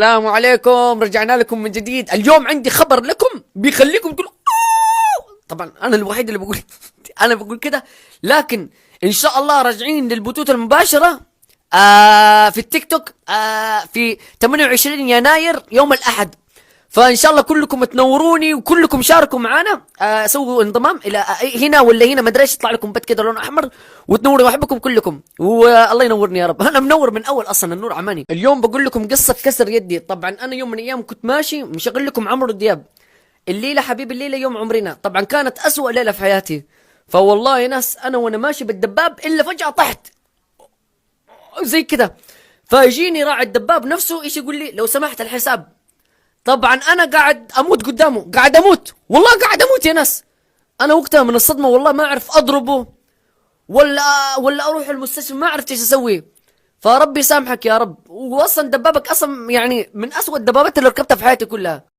السلام عليكم، رجعنا لكم من جديد. اليوم عندي خبر لكم بيخليكم تقولوا أوه. طبعا انا الوحيد اللي بقول انا بقول كده، لكن ان شاء الله راجعين للبثوث المباشرة في التيك توك في 28 يناير يوم الاحد. فان شاء الله كلكم تنوروني وكلكم شاركوا معانا، سووا انضمام الى هنا ولا هنا، ما ادري ايش، يطلع لكم بت كده لونه احمر وتنوروا. واحبكم كلكم والله ينورني يا رب. انا منور من اول، اصلا النور عماني. اليوم بقول لكم قصه كسر يدي. طبعا انا يوم من الايام كنت ماشي مشغل لكم عمرو دياب، الليله حبيبي الليله يوم عمرنا. طبعا كانت اسوأ ليله في حياتي. فوالله يا ناس انا وانا ماشي بالدباب الا فجاه طحت زي كده. فيجيني راعي الدباب نفسه ايش يقول لي، لو سمحت الحساب. طبعا انا قاعد اموت قدامه، قاعد اموت والله، قاعد اموت يا ناس. انا وقتها من الصدمه والله ما اعرف اضربه ولا اروح المستشفى، ما عرفت ايش اسوي. فربي يسامحك يا رب. واصلا دبابك اصلا يعني من اسوأ الدبابات اللي ركبتها في حياتي كلها.